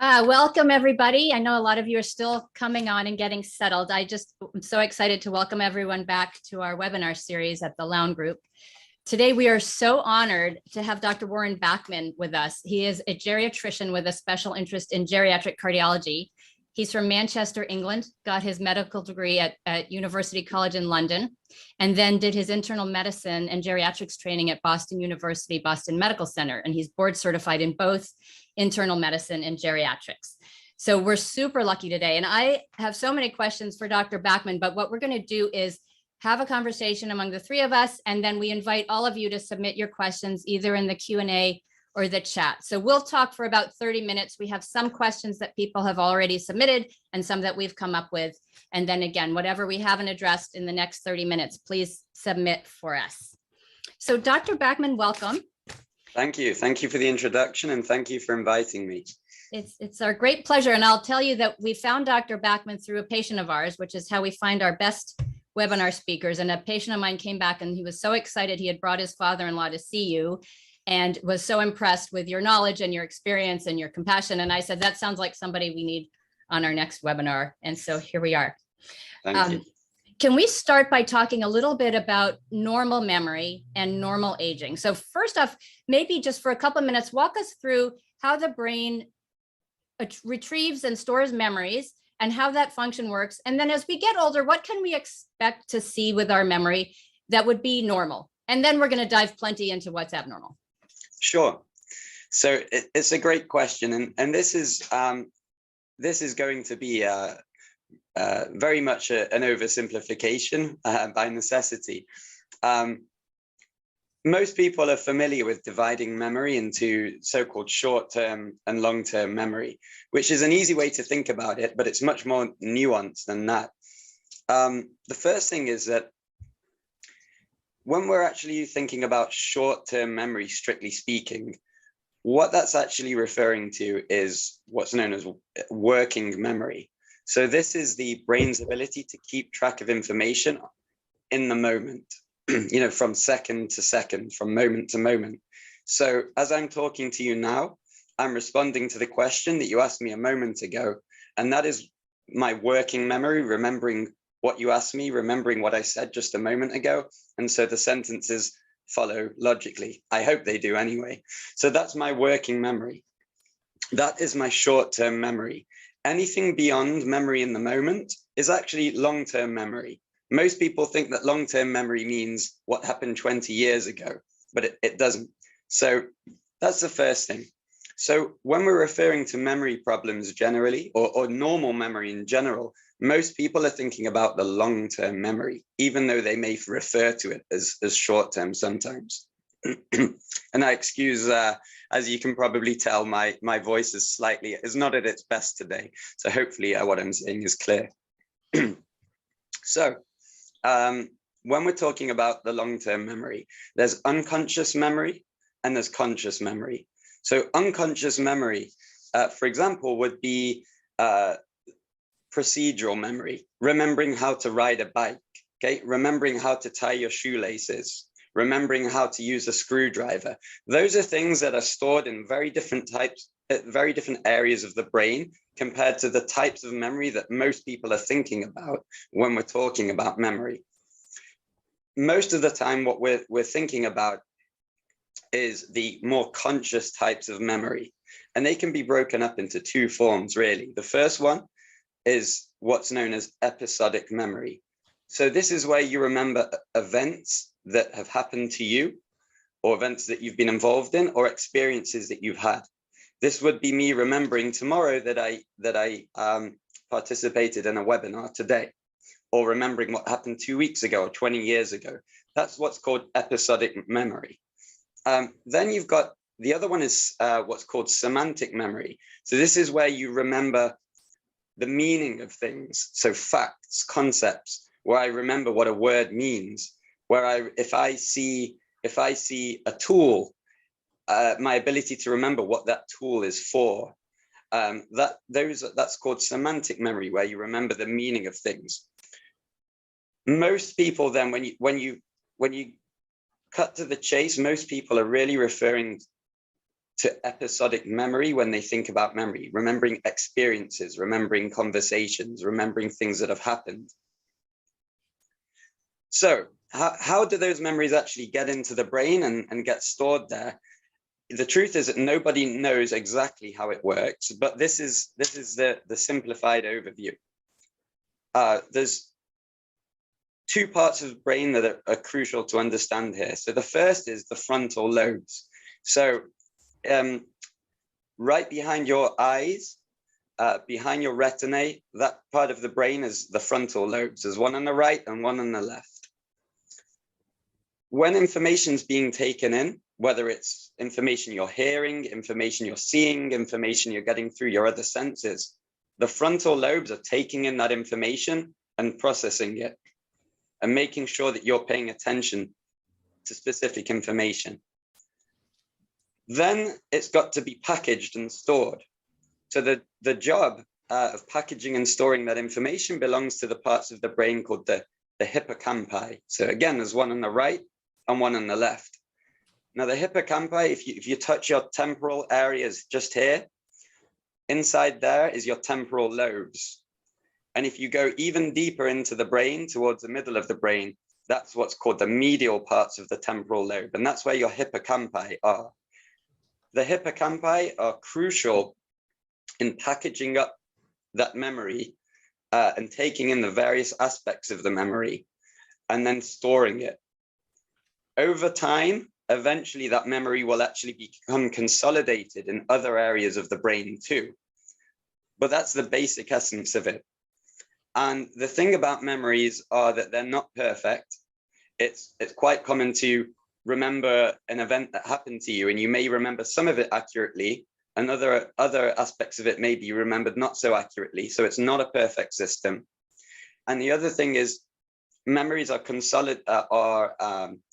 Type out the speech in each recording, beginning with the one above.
Welcome, everybody. I know a lot of you are still coming on and getting settled. I'm so excited to welcome everyone back to our webinar series at the Lown Group. Today, we are so honored to have Dr. Warren Backman with us. He is a geriatrician with a special interest in geriatric cardiology. He's from Manchester, England, got his medical degree at University College in London, and then did his internal medicine and geriatrics training at Boston University, Boston Medical Center. And he's board certified in both internal medicine and geriatrics. So we're super lucky today. And I have so many questions for Dr. Backman, but what we're going to do is have a conversation among the three of us, and then we invite all of you to submit your questions either in the Q&A or the chat. So we'll talk for about 30 minutes. We have some questions that people have already submitted and some that we've come up with. And then again, whatever we haven't addressed in the next 30 minutes, please submit for us. So Dr. Backman, welcome. Thank you. Thank you for the introduction, and thank you for inviting me. It's our great pleasure. And I'll tell you that we found Dr. Backman through a patient of ours, which is how we find our best webinar speakers. And a patient of mine came back and he was so excited. He had brought his father-in-law to see you and was so impressed with your knowledge and your experience and your compassion. And I said, that sounds like somebody we need on our next webinar. And so here we are. Thank you. Can we start by talking a little bit about normal memory and normal aging? So first off, maybe just for a couple of minutes, walk us through how the brain retrieves and stores memories and how that function works. And then as we get older, what can we expect to see with our memory that would be normal? And then we're going to dive plenty into what's abnormal. Sure. So it's a great question. And this is going to be very much an oversimplification by necessity. Most people are familiar with dividing memory into so-called short-term and long-term memory, which is an easy way to think about it, but it's much more nuanced than that. The first thing is that when we're actually thinking about short-term memory, strictly speaking, what that's actually referring to is what's known as working memory. So this is the brain's ability to keep track of information in the moment, from second to second, from moment to moment. So as I'm talking to you now, I'm responding to the question that you asked me a moment ago, and that is my working memory, remembering what you asked me, remembering what I said just a moment ago. And so the sentences follow logically. I hope they do anyway. So that's my working memory. That is my short-term memory. Anything beyond memory in the moment is actually long-term memory. Most people think that long-term memory means what happened 20 years ago, but it doesn't. So that's the first thing. So when we're referring to memory problems generally, or normal memory in general, most people are thinking about the long-term memory, even though they may refer to it as short-term sometimes. And I excuse, as you can probably tell, my voice is not at its best today. So hopefully what I'm saying is clear. So when we're talking about the long-term memory, there's unconscious memory and there's conscious memory. So unconscious memory, for example, would be procedural memory, remembering how to ride a bike, okay? Remembering how to tie your shoelaces, remembering how to use a screwdriver. Those are things that are stored in very different areas of the brain compared to the types of memory that most people are thinking about when we're talking about memory. Most of the time, what we're thinking about is the more conscious types of memory, and they can be broken up into two forms, really. The first one is what's known as episodic memory. So this is where you remember events that have happened to you, or events that you've been involved in, or experiences that you've had. This would be me remembering tomorrow that I participated in a webinar today, or remembering what happened 2 weeks ago or 20 years ago. That's what's called episodic memory. Then you've got the other one is what's called semantic memory. So this is where you remember the meaning of things. So facts, concepts, where I remember what a word means, where if I see a tool, my ability to remember what that tool is for. That's called semantic memory, where you remember the meaning of things. Most people then, when you cut to the chase, most people are really referring to episodic memory when they think about memory, remembering experiences, remembering conversations, remembering things that have happened. So how do those memories actually get into the brain and get stored there? The truth is that nobody knows exactly how it works, but this is the simplified overview. There's two parts of the brain that are crucial to understand here. So the first is the frontal lobes. So right behind your eyes, behind your retinae, that part of the brain is the frontal lobes. There's one on the right and one on the left. When information's being taken in, whether it's information you're hearing, information you're seeing, information you're getting through your other senses, the frontal lobes are taking in that information and processing it and making sure that you're paying attention to specific information. Then it's got to be packaged and stored. So the job of packaging and storing that information belongs to the parts of the brain called the hippocampi. So again, there's one on the right and one on the left. Now the hippocampi, if you touch your temporal areas just here, inside there is your temporal lobes. And if you go even deeper into the brain, towards the middle of the brain, that's what's called the medial parts of the temporal lobe. And that's where your hippocampi are. The hippocampi are crucial in packaging up that memory and taking in the various aspects of the memory and then storing it. Over time, eventually that memory will actually become consolidated in other areas of the brain too. But that's the basic essence of it. And the thing about memories are that they're not perfect. It's quite common to remember an event that happened to you, and you may remember some of it accurately, and other aspects of it may be remembered not so accurately. So it's not a perfect system. And the other thing is memories are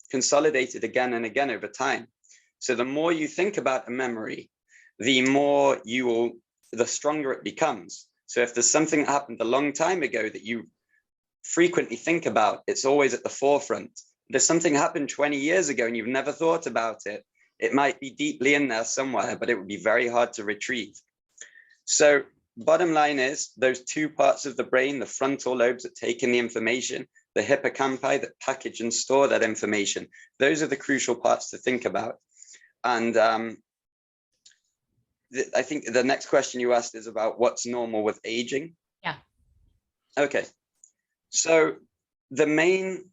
consolidated again and again over time. So the more you think about a memory, the stronger it becomes. So if there's something that happened a long time ago that you frequently think about, it's always at the forefront. If there's something happened 20 years ago and you've never thought about it, it might be deeply in there somewhere, but it would be very hard to retrieve. So bottom line is those two parts of the brain, the frontal lobes that take in the information, the hippocampi that package and store that information, those are the crucial parts to think about. And I think the next question you asked is about what's normal with aging. Yeah. Okay. So the main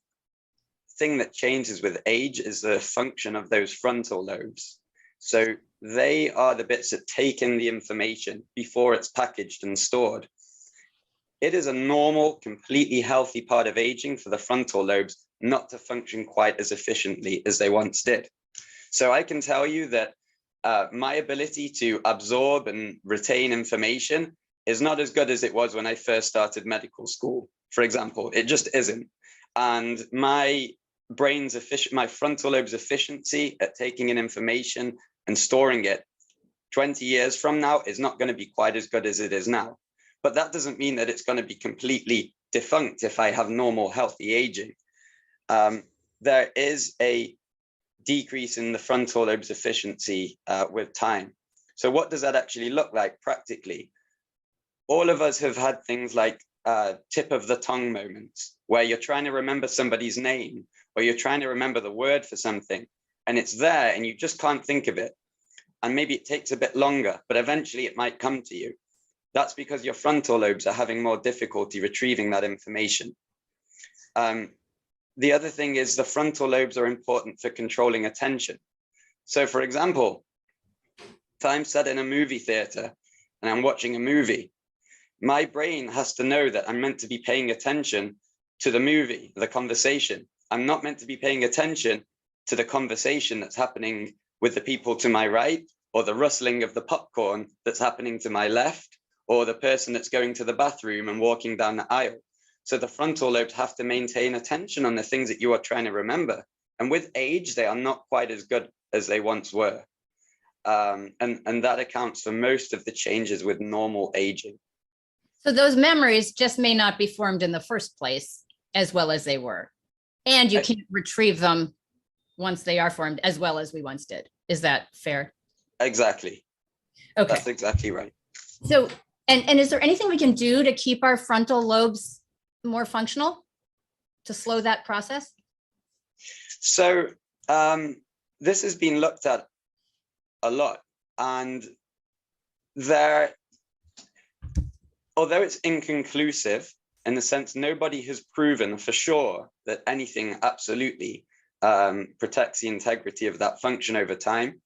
thing that changes with age is the function of those frontal lobes. So they are the bits that take in the information before it's packaged and stored. It is a normal, completely healthy part of aging for the frontal lobes not to function quite as efficiently as they once did. So I can tell you that my ability to absorb and retain information is not as good as it was when I first started medical school, for example. It just isn't. And my frontal lobe's efficiency at taking in information and storing it 20 years from now is not going to be quite as good as it is now. But that doesn't mean that it's going to be completely defunct if I have normal, healthy aging. There is a decrease in the frontal lobe's efficiency with time. So what does that actually look like practically? All of us have had things like tip of the tongue moments where you're trying to remember somebody's name or you're trying to remember the word for something and it's there and you just can't think of it. And maybe it takes a bit longer, but eventually it might come to you. That's because your frontal lobes are having more difficulty retrieving that information. The other thing is the frontal lobes are important for controlling attention. So for example, if I'm sat in a movie theater and I'm watching a movie, my brain has to know that I'm meant to be paying attention to the movie, the conversation. I'm not meant to be paying attention to the conversation that's happening with the people to my right, or the rustling of the popcorn that's happening to my left, or the person that's going to the bathroom and walking down the aisle. So the frontal lobes have to maintain attention on the things that you are trying to remember. And with age, they are not quite as good as they once were. And that accounts for most of the changes with normal aging. So those memories just may not be formed in the first place as well as they were. And you can't retrieve them once they are formed as well as we once did. Is that fair? Exactly. Okay. That's exactly right. So, and is there anything we can do to keep our frontal lobes more functional to slow that process? So this has been looked at a lot, and although it's inconclusive in the sense nobody has proven for sure that anything absolutely protects the integrity of that function over time.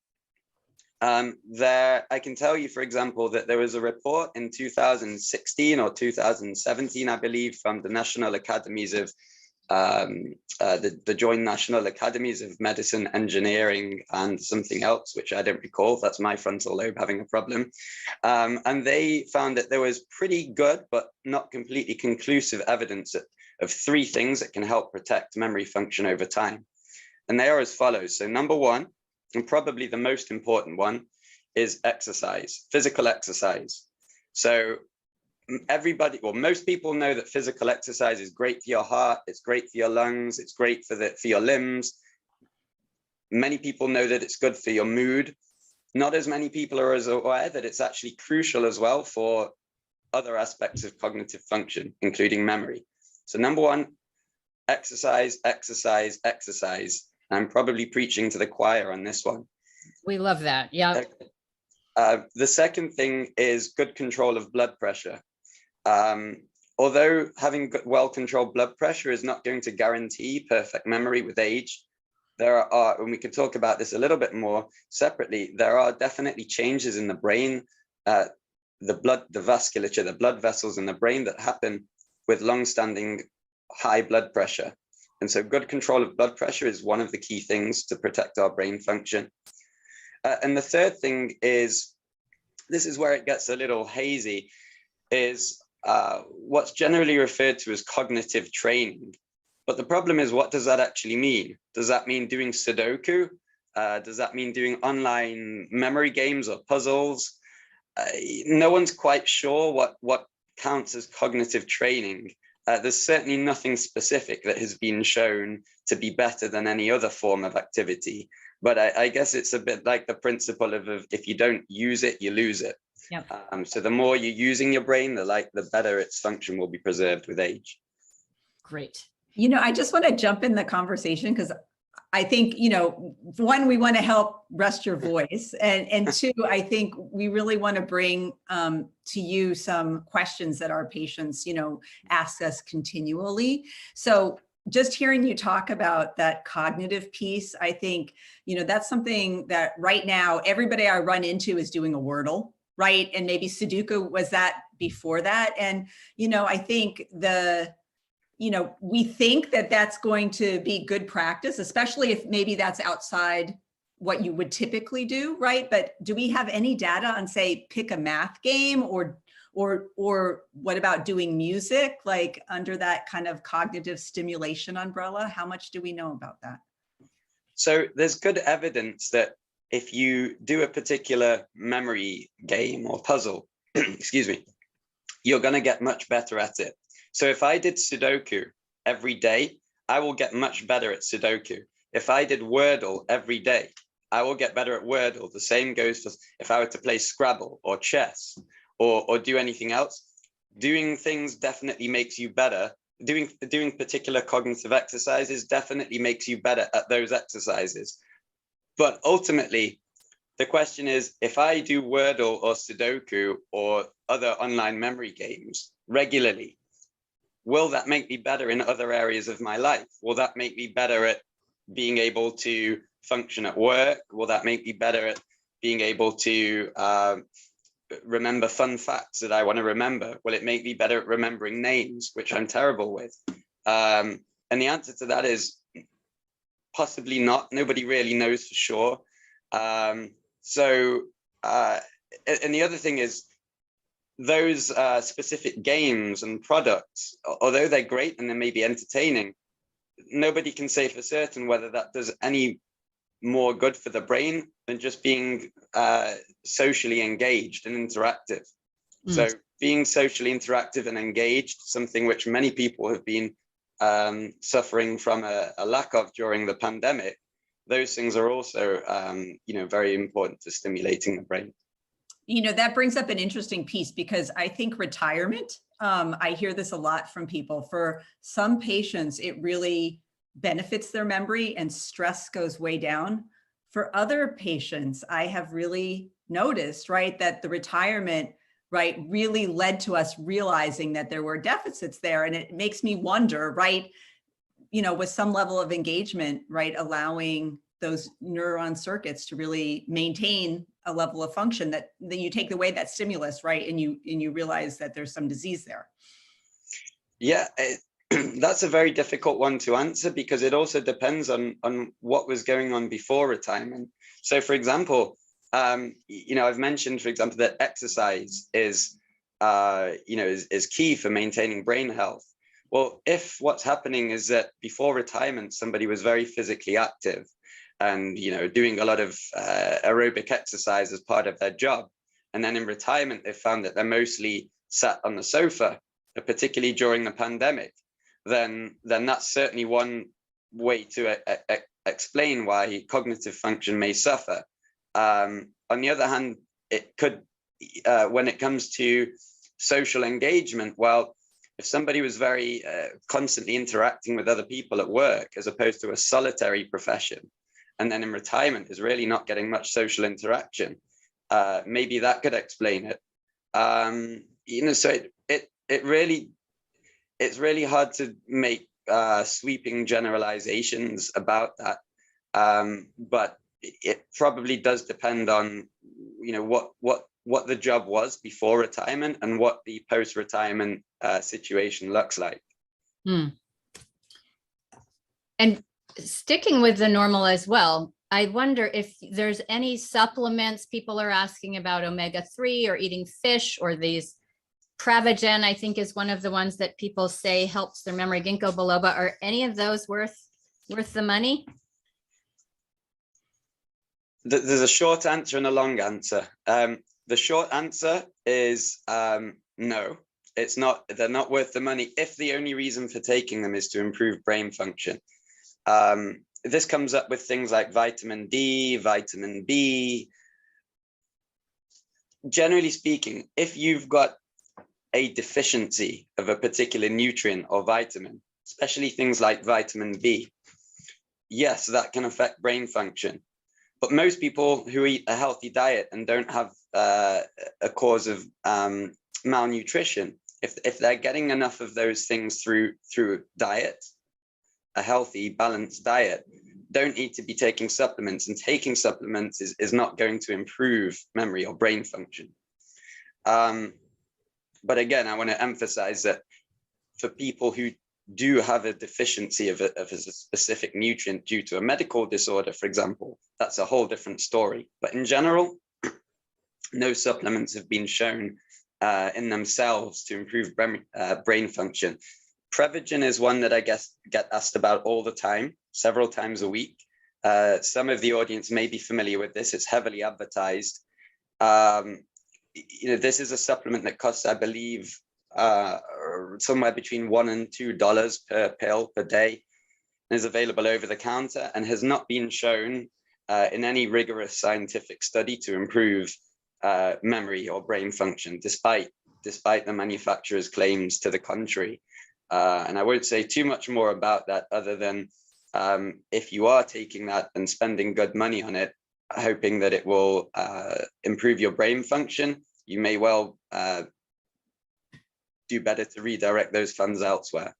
I can tell you, for example, that there was a report in 2016 or 2017, I believe, from the National Academies of the Joint National Academies of Medicine, Engineering, and something else, which I don't recall. That's my frontal lobe having a problem. And they found that there was pretty good, but not completely conclusive evidence of three things that can help protect memory function over time. And they are as follows. So number one, and probably the most important one, is exercise, physical exercise. So most people know that physical exercise is great for your heart, it's great for your lungs, it's great for your limbs. Many people know that it's good for your mood. Not as many people are as aware that it's actually crucial as well for other aspects of cognitive function, including memory. So number one, exercise, exercise, exercise. I'm probably preaching to the choir on this one. We love that. Yeah. The second thing is good control of blood pressure. Although having well-controlled blood pressure is not going to guarantee perfect memory with age, there are, and we can talk about this a little bit more separately, there are definitely changes in the brain, the vasculature, the blood vessels in the brain that happen with long-standing high blood pressure. And so good control of blood pressure is one of the key things to protect our brain function. And the third thing is, this is where it gets a little hazy, is what's generally referred to as cognitive training. But the problem is, what does that actually mean? Does that mean doing Sudoku? Does that mean doing online memory games or puzzles? No one's quite sure what counts as cognitive training. There's certainly nothing specific that has been shown to be better than any other form of activity. But I guess it's a bit like the principle of if you don't use it, you lose it. Yep. So the more you're using your brain, the better its function will be preserved with age. Great. I just want to jump in the conversation because I think, one, we want to help rest your voice. And two, I think we really want to bring to you some questions that our patients, ask us continually. So just hearing you talk about that cognitive piece, I think, that's something that right now, everybody I run into is doing a Wordle, right? And maybe Sudoku was that before that. And, I think we think that that's going to be good practice, especially if maybe that's outside what you would typically do, right? But do we have any data on, say, pick a math game or what about doing music, like under that kind of cognitive stimulation umbrella? How much do we know about that? So there's good evidence that if you do a particular memory game or puzzle, excuse me, you're going to get much better at it. So if I did Sudoku every day, I will get much better at Sudoku. If I did Wordle every day, I will get better at Wordle. The same goes for if I were to play Scrabble or chess or do anything else. Doing things definitely makes you better. Doing particular cognitive exercises definitely makes you better at those exercises. But ultimately, the question is, if I do Wordle or Sudoku or other online memory games regularly, will that make me better in other areas of my life? Will that make me better at being able to function at work? Will that make me better at being able to remember fun facts that I want to remember? Will it make me better at remembering names, which I'm terrible with? And the answer to that is possibly not. Nobody really knows for sure. And the other thing is, those specific games and products, although they're great and they may be entertaining, nobody can say for certain whether that does any more good for the brain than just being socially engaged and interactive. So being socially interactive and engaged, something which many people have been suffering from a lack of during the pandemic, those things are also, very important to stimulating the brain. That brings up an interesting piece, because I think retirement, I hear this a lot from people. For some patients, it really benefits their memory and stress goes way down. For other patients, I have really noticed, right, that the retirement, right, really led to us realizing that there were deficits there. And it makes me wonder, right, with some level of engagement, right, allowing those neuron circuits to really maintain a level of function, that you take away that stimulus, right, and you realize that there's some disease there. Yeah, that's a very difficult one to answer, because it also depends on what was going on before retirement. So, for example, I've mentioned, for example, that exercise is key for maintaining brain health. Well, if what's happening is that before retirement, somebody was very physically active and, doing a lot of aerobic exercise as part of their job, and then in retirement, they found that they're mostly sat on the sofa, particularly during the pandemic, then that's certainly one way to explain why cognitive function may suffer. On the other hand, it could, when it comes to social engagement, well, if somebody was very constantly interacting with other people at work, as opposed to a solitary profession, and then in retirement is really not getting much social interaction, maybe that could explain it. So it's really hard to make sweeping generalizations about that. But it probably does depend on, what the job was before retirement and what the post-retirement situation looks like. And sticking with the normal as well, I wonder if there's any supplements people are asking about, omega-3 or eating fish, or these Pravagen, I think, is one of the ones that people say helps their memory, ginkgo biloba. Are any of those worth the money? There's a short answer and a long answer. The short answer is no, it's not. They're not worth the money if the only reason for taking them is to improve brain function. This comes up with things like vitamin D, vitamin B. Generally speaking, if you've got a deficiency of a particular nutrient or vitamin, especially things like vitamin B, yes, that can affect brain function. But most people who eat a healthy diet and don't have a cause of malnutrition, if they're getting enough of those things through diet, a healthy, balanced diet, don't need to be taking supplements. And taking supplements is not going to improve memory or brain function. But again, I want to emphasize that for people who do have a deficiency of a specific nutrient due to a medical disorder, for example, that's a whole different story. But in general, no supplements have been shown in themselves to improve brain function. Pravagen is one that I guess get asked about all the time, several times a week. Some of the audience may be familiar with this. It's heavily advertised. This is a supplement that costs, I believe, somewhere between $1 and $2 per pill per day, and is available over the counter, and has not been shown in any rigorous scientific study to improve memory or brain function, despite the manufacturer's claims to the contrary. And I won't say too much more about that, other than if you are taking that and spending good money on it, hoping that it will improve your brain function, you may well do better to redirect those funds elsewhere.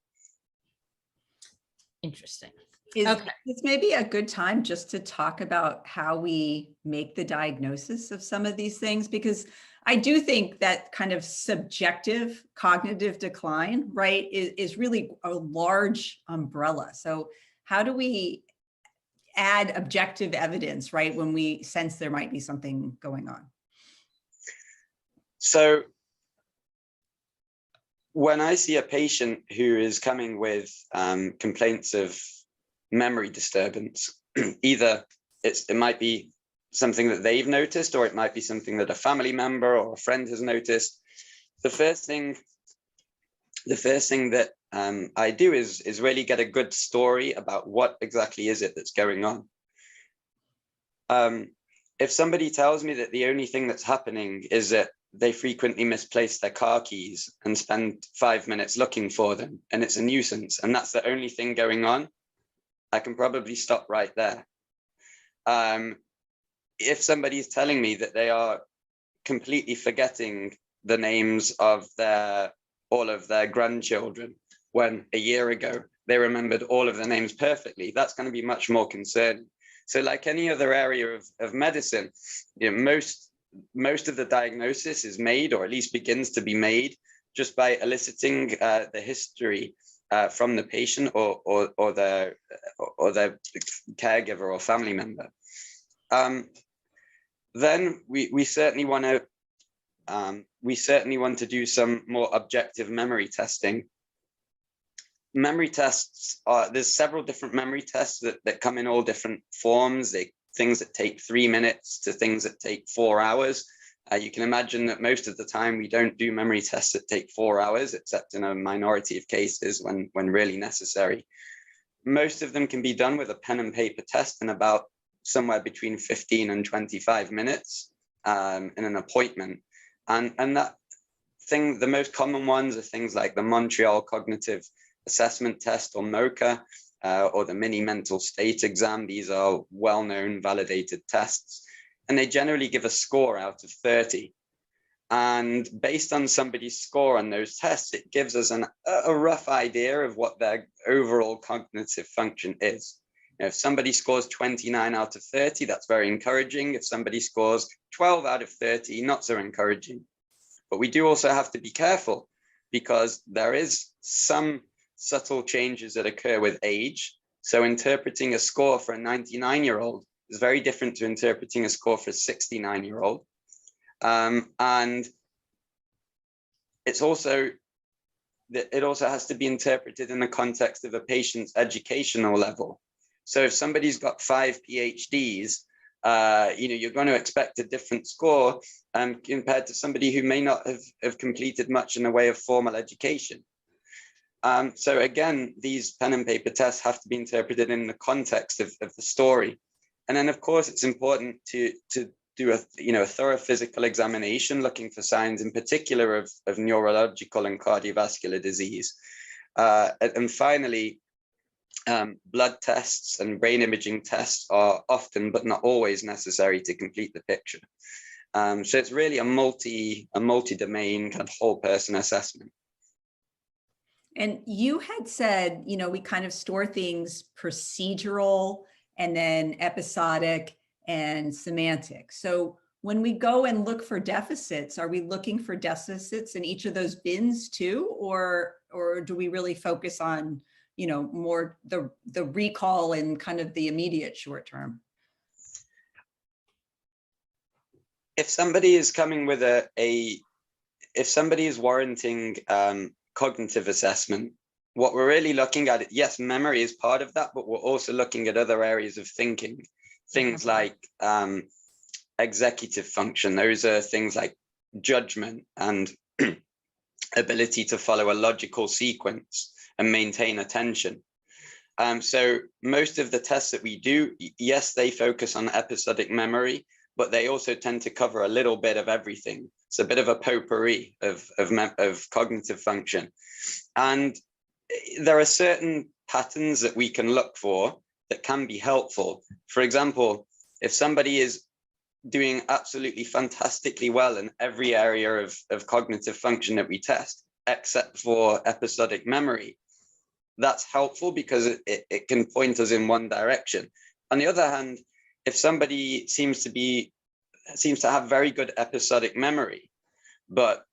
Interesting. Okay. It's maybe a good time just to talk about how we make the diagnosis of some of these things, because I do think that kind of subjective cognitive decline, right, is really a large umbrella. So how do we add objective evidence, right, when we sense there might be something going on? So when I see a patient who is coming with complaints of memory disturbance, either it might be something that they've noticed, or it might be something that a family member or a friend has noticed, the first thing that I do is really get a good story about what exactly is it that's going on. If somebody tells me that the only thing that's happening is that they frequently misplace their car keys and spend 5 minutes looking for them, and it's a nuisance, and that's the only thing going on, I can probably stop right there. If somebody's telling me that they are completely forgetting the names of all of their grandchildren, when a year ago they remembered all of the names perfectly, that's going to be much more concerning. So like any other area of medicine, most of the diagnosis is made, or at least begins to be made, just by eliciting the history from the patient or their caregiver or family member. Then we certainly want to do some more objective memory testing. Memory tests there's several different memory tests that come in all different forms. Things that take 3 minutes to things that take 4 hours. You can imagine that most of the time we don't do memory tests that take 4 hours, except in a minority of cases when really necessary. Most of them can be done with a pen and paper test in about somewhere between 15 and 25 minutes in an appointment. And the most common ones are things like the Montreal Cognitive Assessment Test, or MoCA, or the mini mental state exam. These are well-known validated tests, and they generally give a score out of 30. And based on somebody's score on those tests, it gives us a rough idea of what their overall cognitive function is. If somebody scores 29 out of 30, that's very encouraging. If somebody scores 12 out of 30, not so encouraging. But we do also have to be careful, because there is some subtle changes that occur with age. So interpreting a score for a 99-year-old is very different to interpreting a score for a 69-year-old. And it also has to be interpreted in the context of a patient's educational level. So if somebody's got 5 PhDs, you're going to expect a different score compared to somebody who may not have completed much in the way of formal education. So again, these pen and paper tests have to be interpreted in the context of the story. And then, of course, it's important to do a thorough physical examination, looking for signs in particular of neurological and cardiovascular disease. And finally, blood tests and brain imaging tests are often, but not always, necessary to complete the picture. So it's really a multi-domain kind of whole person assessment. And you had said, we kind of store things procedural and then episodic and semantic. So when we go and look for deficits, are we looking for deficits in each of those bins too? Or do we really focus on, more the recall and kind of the immediate short term? If somebody is coming with if somebody is warranting cognitive assessment, what we're really looking at, yes, memory is part of that, but we're also looking at other areas of thinking, things like executive function. Those are things like judgment and ability to follow a logical sequence and maintain attention. So most of the tests that we do, yes, they focus on episodic memory, but they also tend to cover a little bit of everything. It's a bit of a potpourri of cognitive function. And there are certain patterns that we can look for that can be helpful. For example, if somebody is doing absolutely fantastically well in every area of cognitive function that we test, except for episodic memory, that's helpful because it can point us in one direction. On the other hand, if somebody seems to have very good episodic memory, but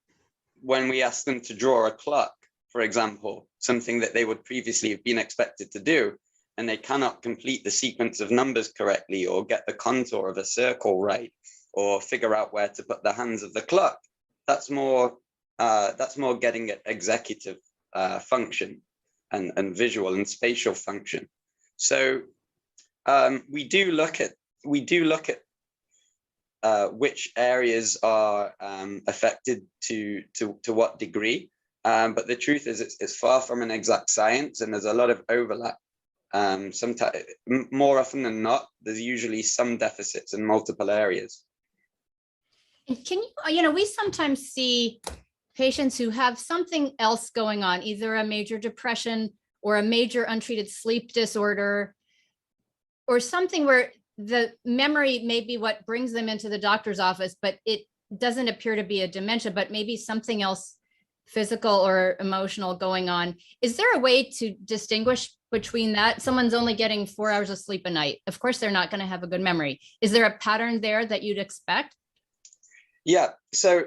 when we ask them to draw a clock, for example, something that they would previously have been expected to do, and they cannot complete the sequence of numbers correctly, or get the contour of a circle right, or figure out where to put the hands of the clock, that's more getting at executive function and visual and spatial function. So we do look at which areas are affected to what degree. But the truth is, it's far from an exact science, and there's a lot of overlap Sometimes, more often than not, there's usually some deficits in multiple areas. And can you, we sometimes see patients who have something else going on, either a major depression or a major untreated sleep disorder, or something where the memory may be what brings them into the doctor's office, but it doesn't appear to be a dementia, but maybe something else physical or emotional going on. Is there a way to distinguish between that? Someone's only getting 4 hours of sleep a night. Of course, they're not going to have a good memory. Is there a pattern there that you'd expect? Yeah, so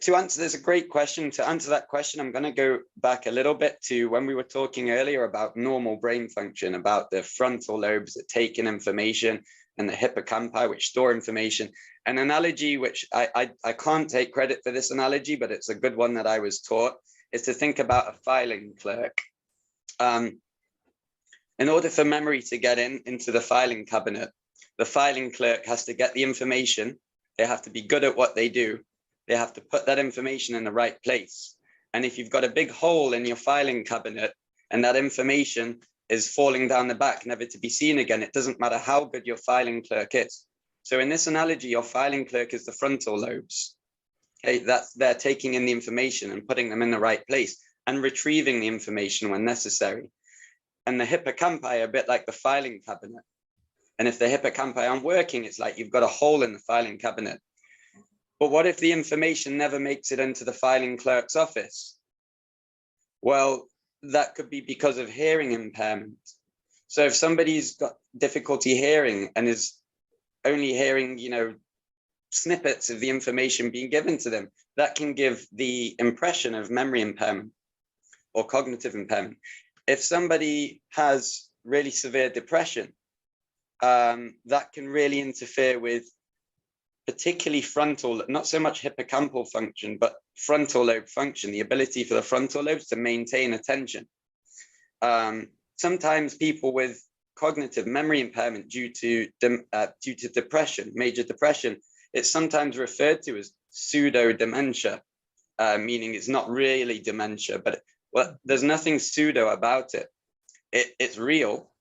to answer, there's a great question. To answer that question, I'm going to go back a little bit to when we were talking earlier about normal brain function, about the frontal lobes that take in information and the hippocampi, which store information. An analogy, which I can't take credit for this analogy, but it's a good one that I was taught, is to think about a filing clerk. In order for memory to get into the filing cabinet, the filing clerk has to get the information. They have to be good at what they do. They have to put that information in the right place. And if you've got a big hole in your filing cabinet and that information is falling down the back, never to be seen again, it doesn't matter how good your filing clerk is. So in this analogy, your filing clerk is the frontal lobes. Okay, they're taking in the information and putting them in the right place and retrieving the information when necessary. And the hippocampi are a bit like the filing cabinet. And if the hippocampi aren't working, it's like you've got a hole in the filing cabinet. But what if the information never makes it into the filing clerk's office? Well, that could be because of hearing impairment. So if somebody's got difficulty hearing and is only hearing, snippets of the information being given to them, that can give the impression of memory impairment or cognitive impairment. If somebody has really severe depression, that can really interfere with particularly frontal, not so much hippocampal function, but frontal lobe function, the ability for the frontal lobes to maintain attention. Sometimes people with cognitive memory impairment due to depression, major depression, it's sometimes referred to as pseudo dementia, meaning it's not really dementia, but there's nothing pseudo about it. It's real.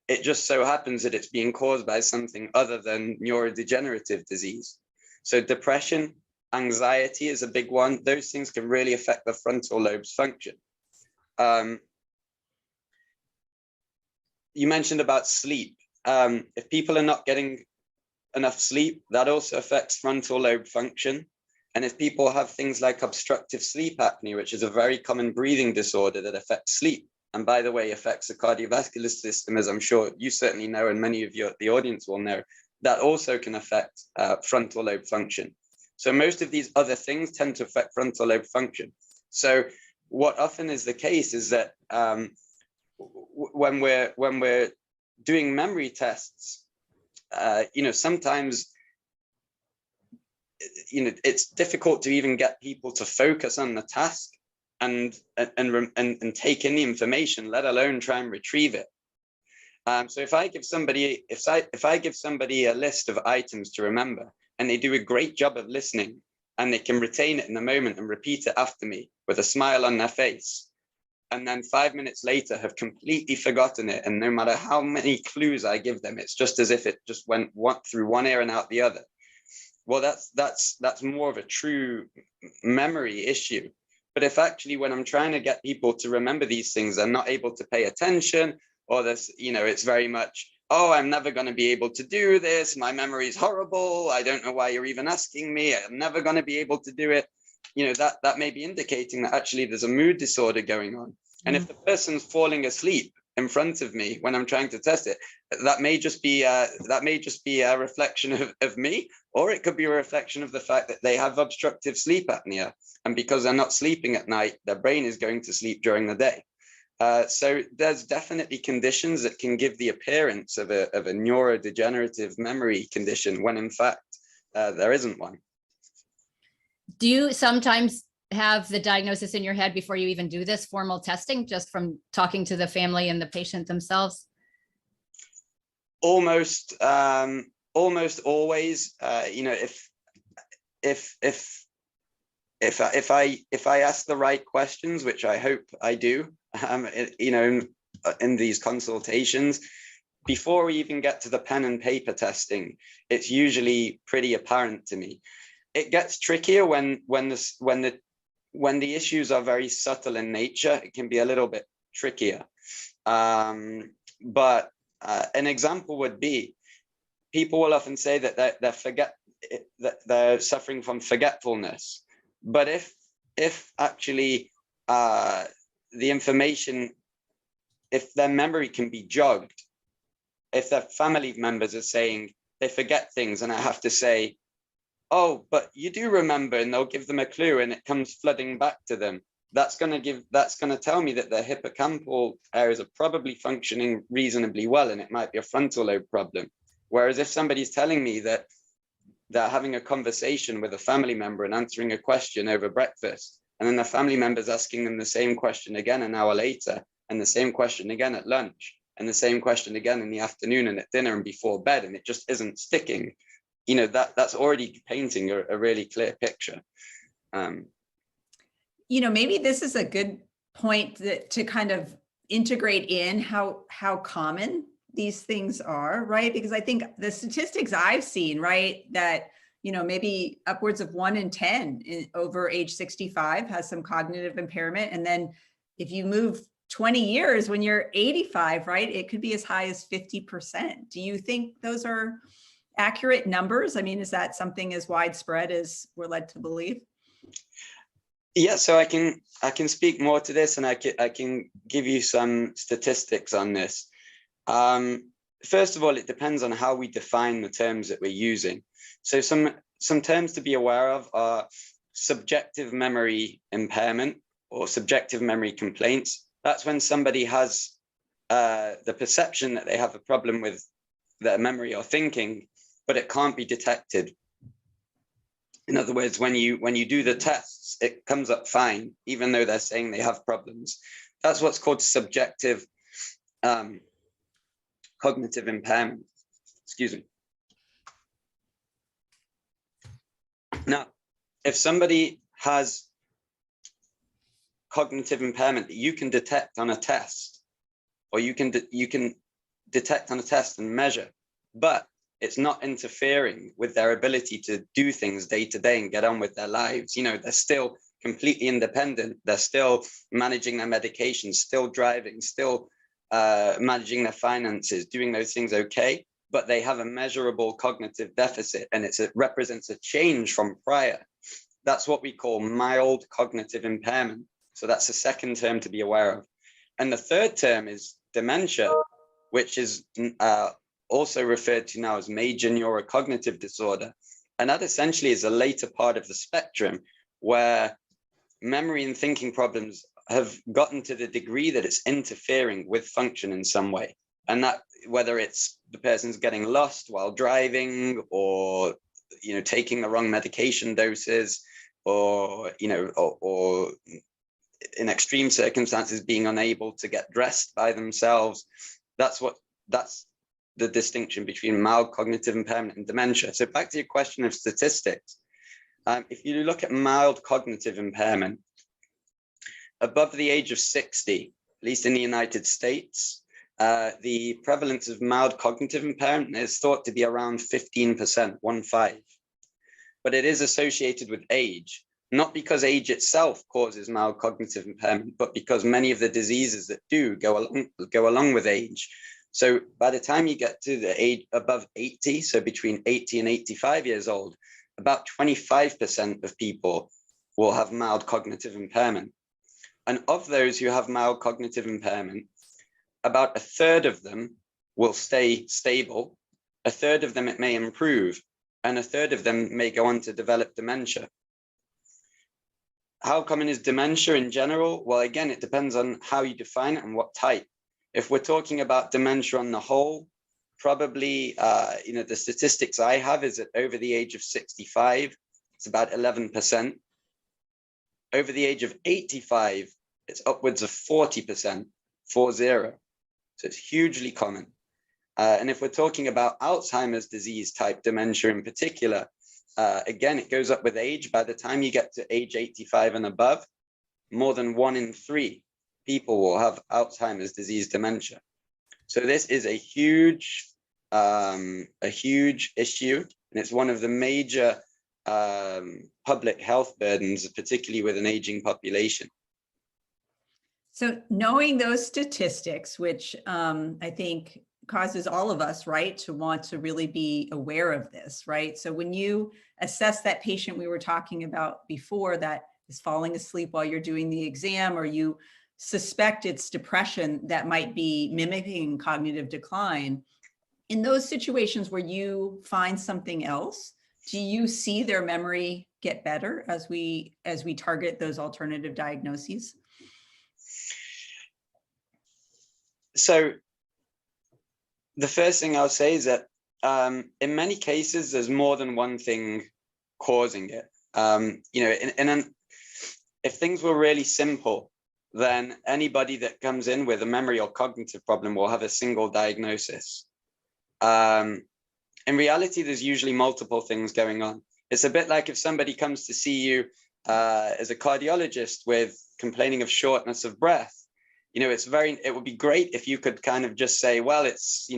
It just so happens that it's being caused by something other than neurodegenerative disease. So depression, anxiety is a big one. Those things can really affect the frontal lobe's function. You mentioned about sleep. If people are not getting enough sleep, that also affects frontal lobe function. And if people have things like obstructive sleep apnea, which is a very common breathing disorder that affects sleep, and by the way, affects the cardiovascular system, as I'm sure you certainly know, and many of the audience will know, that also can affect frontal lobe function. So most of these other things tend to affect frontal lobe function. So what often is the case is that when we're doing memory tests, sometimes it's difficult to even get people to focus on the task and take in the information, let alone try and retrieve it. So if I give somebody a list of items to remember, and they do a great job of listening, and they can retain it in the moment and repeat it after me with a smile on their face, and then 5 minutes later have completely forgotten it, and no matter how many clues I give them, it's just as if it just went through one ear and out the other. Well, that's more of a true memory issue. But if actually when I'm trying to get people to remember these things, they're not able to pay attention, or this, it's very much, oh, I'm never going to be able to do this. My memory is horrible. I don't know why you're even asking me. I'm never going to be able to do it. That may be indicating that actually there's a mood disorder going on. And if the person's falling asleep in front of me when I'm trying to test it, that may just be a reflection of me, or it could be a reflection of the fact that they have obstructive sleep apnea, and because they're not sleeping at night, their brain is going to sleep during the day. So there's definitely conditions that can give the appearance of a neurodegenerative memory condition when in fact there isn't one. Do you sometimes have the diagnosis in your head before you even do this formal testing, just from talking to the family and the patient themselves? Almost always. If I ask the right questions, which I hope I do, in these consultations, before we even get to the pen and paper testing, it's usually pretty apparent to me. It gets trickier when the issues are very subtle in nature. It can be a little bit trickier. But an example would be, people will often say that they're suffering from forgetfulness. But if actually the information, if their memory can be jogged, if their family members are saying they forget things, and I have to say, oh, but you do remember, and they'll give them a clue, and it comes flooding back to them. That's going to tell me that their hippocampal areas are probably functioning reasonably well, and it might be a frontal lobe problem. Whereas if somebody's telling me that they're having a conversation with a family member and answering a question over breakfast, and then the family member's asking them the same question again an hour later, and the same question again at lunch, and the same question again in the afternoon and at dinner and before bed, and it just isn't sticking, you know, that's already painting a really clear picture. You know, maybe this is a good point to kind of integrate in how common these things are, right? Because I think the statistics I've seen, right, that, you know, maybe upwards of 1 in 10 over age 65 has some cognitive impairment. And then if you move 20 years, when you're 85, right, it could be as high as 50%. Do you think those are accurate numbers? I mean, is that something as widespread as we're led to believe? Yeah, so I can speak more to this, and I can give you some statistics on this. First of all, it depends on how we define the terms that we're using. So some terms to be aware of are subjective memory impairment or subjective memory complaints. That's when somebody has the perception that they have a problem with their memory or thinking, but it can't be detected. In other words, when you do the tests, it comes up fine, even though they're saying they have problems. That's what's called subjective cognitive impairment. Excuse me. Now, if somebody has cognitive impairment that you can detect on a test, or you can detect on a test and measure, but it's not interfering with their ability to do things day to day and get on with their lives. You know, they're still completely independent. They're still managing their medication, still driving, still managing their finances, doing those things okay, but they have a measurable cognitive deficit, and it represents a change from prior. That's what we call mild cognitive impairment. So that's the second term to be aware of. And the third term is dementia, which is also referred to now as major neurocognitive disorder. And that essentially is a later part of the spectrum where memory and thinking problems have gotten to the degree that it's interfering with function in some way. And that, whether it's the person's getting lost while driving, or, you know, taking the wrong medication doses, or, you know, or in extreme circumstances being unable to get dressed by themselves. That's the distinction between mild cognitive impairment and dementia. So back to your question of statistics, if you look at mild cognitive impairment, above the age of 60, at least in the United States, the prevalence of mild cognitive impairment is thought to be around 15%, 1-5. But it is associated with age, not because age itself causes mild cognitive impairment, but because many of the diseases that do go along with age. So by the time you get to the age above 80, so between 80 and 85 years old, about 25% of people will have mild cognitive impairment. And of those who have mild cognitive impairment, about a third of them will stay stable, a third of them it may improve, and a third of them may go on to develop dementia. How common is dementia in general? Well, again, it depends on how you define it and what type. If we're talking about dementia on the whole, probably, you know, the statistics I have is that over the age of 65, it's about 11%. Over the age of 85, it's upwards of 40%, 40. So it's hugely common. And if we're talking about Alzheimer's disease type dementia in particular, again, it goes up with age. By the time you get to age 85 and above, more than 1 in 3 people will have Alzheimer's disease dementia. So this is a huge issue, and it's one of the major public health burdens, particularly with an aging population. So knowing those statistics, which I think causes all of us, right, to want to really be aware of this, right? So when you assess that patient we were talking about before that is falling asleep while you're doing the exam, or you suspect it's depression that might be mimicking cognitive decline, in those situations where you find something else, do you see their memory get better as we target those alternative diagnoses? So the first thing I'll say is that in many cases, there's more than one thing causing it. If things were really simple, then anybody that comes in with a memory or cognitive problem will have a single diagnosis. In reality, there's usually multiple things going on. It's a bit like if somebody comes to see you as a cardiologist with complaining of shortness of breath. It would be great if you could kind of just say, well, it's,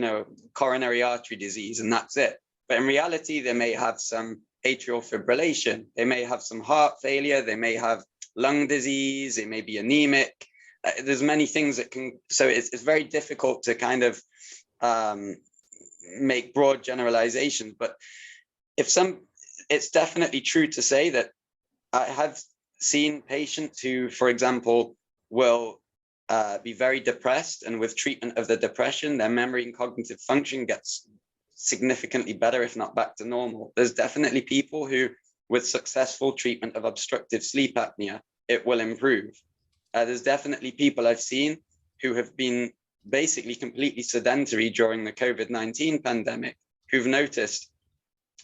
coronary artery disease and that's it. But in reality, they may have some atrial fibrillation. They may have some heart failure. They may have lung disease. They may be anemic. There's many things that can, so it's very difficult to kind of make broad generalizations. But it's definitely true to say that I have seen patients who, for example, will be very depressed, and with treatment of the depression, their memory and cognitive function gets significantly better, if not back to normal. There's definitely people who, with successful treatment of obstructive sleep apnea, it will improve. There's definitely people I've seen who have been basically completely sedentary during the COVID-19 pandemic, who've noticed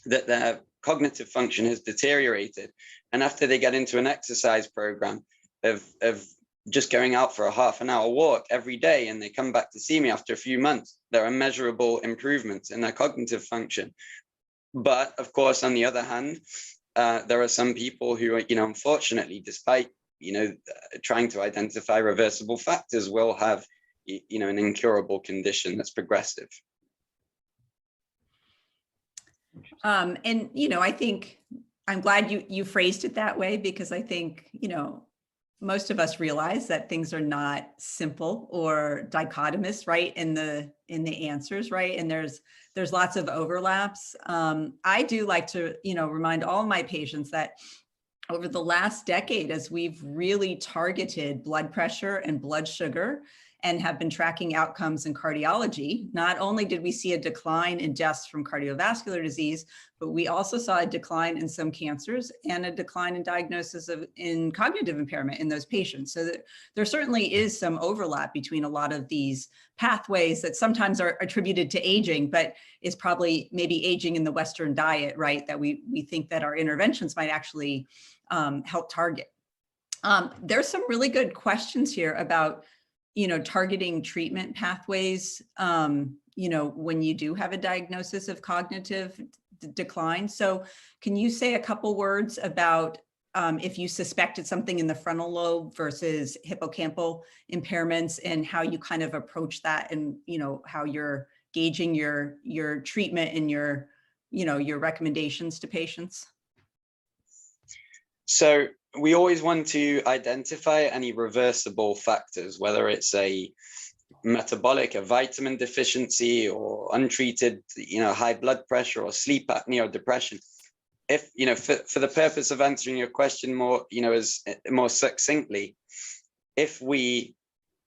that their cognitive function has deteriorated. And after they get into an exercise program of just going out for a half an hour walk every day, and they come back to see me after a few months, there are measurable improvements in their cognitive function. But of course, on the other hand, there are some people who are, unfortunately, despite, trying to identify reversible factors, will have, an incurable condition that's progressive. And, I think I'm glad you phrased it that way, because I think, most of us realize that things are not simple or dichotomous, right, in the answers, right? And there's lots of overlaps. I do like to, remind all my patients that over the last decade, as we've really targeted blood pressure and blood sugar and have been tracking outcomes in cardiology, not only did we see a decline in deaths from cardiovascular disease, but we also saw a decline in some cancers and a decline in diagnosis in cognitive impairment in those patients. So there certainly is some overlap between a lot of these pathways that sometimes are attributed to aging, but is probably maybe aging in the Western diet, right? That we think that our interventions might actually help target. There's some really good questions here about targeting treatment pathways, when you do have a diagnosis of cognitive decline. So can you say a couple words about if you suspected something in the frontal lobe versus hippocampal impairments, and how you kind of approach that, and, how you're gauging your treatment and your recommendations to patients? So we always want to identify any reversible factors, whether it's a metabolic, a vitamin deficiency, or untreated, high blood pressure, or sleep apnea, or depression. If, for the purpose of answering your question more, as more succinctly, if we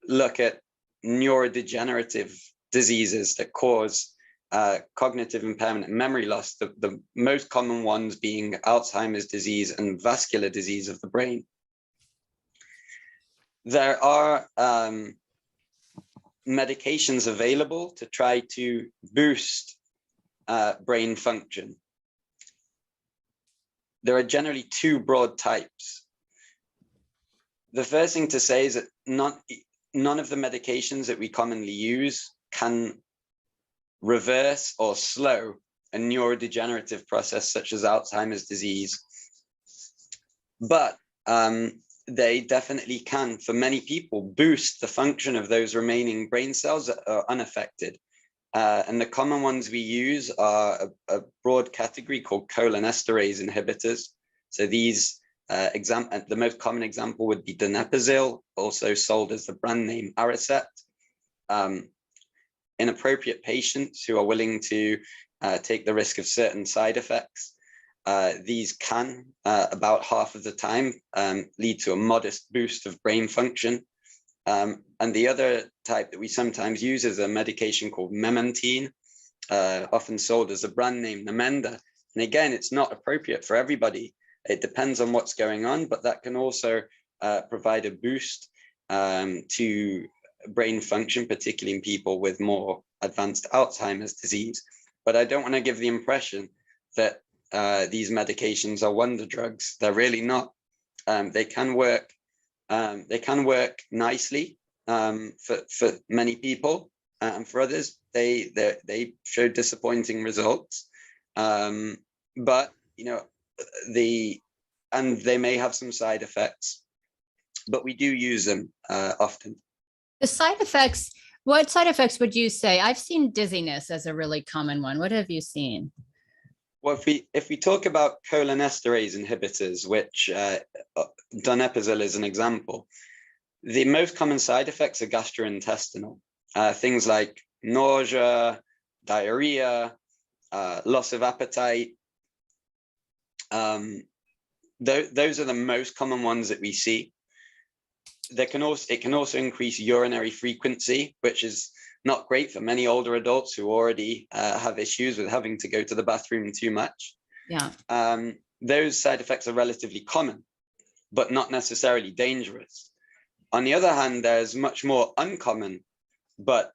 look at neurodegenerative diseases that cause cognitive impairment and memory loss, the most common ones being Alzheimer's disease and vascular disease of the brain. There are medications available to try to boost brain function. There are generally two broad types. The first thing to say is that none of the medications that we commonly use can reverse or slow a neurodegenerative process such as Alzheimer's disease. But they definitely can, for many people, boost the function of those remaining brain cells that are unaffected. And the common ones we use are a broad category called cholinesterase inhibitors. So these, the most common example would be donepezil, also sold as the brand name Aricept. In appropriate patients who are willing to take the risk of certain side effects, these can, about half of the time, lead to a modest boost of brain function. And the other type that we sometimes use is a medication called memantine, often sold as the brand name Namenda. And again, it's not appropriate for everybody. It depends on what's going on, but that can also provide a boost to brain function, particularly in people with more advanced Alzheimer's disease. But I don't want to give the impression that these medications are wonder drugs. They're really not. They can work nicely for many people, and for others, they show disappointing results. But they may have some side effects, but we do use them often. The side effects, what side effects would you say? I've seen dizziness as a really common one. What have you seen? Well, if we talk about cholinesterase inhibitors, which donepezil is an example, the most common side effects are gastrointestinal. Things like nausea, diarrhea, loss of appetite. Those are the most common ones that we see. It can also increase urinary frequency, which is not great for many older adults who already have issues with having to go to the bathroom too much. Yeah. Those side effects are relatively common, but not necessarily dangerous. On the other hand, there's much more uncommon, but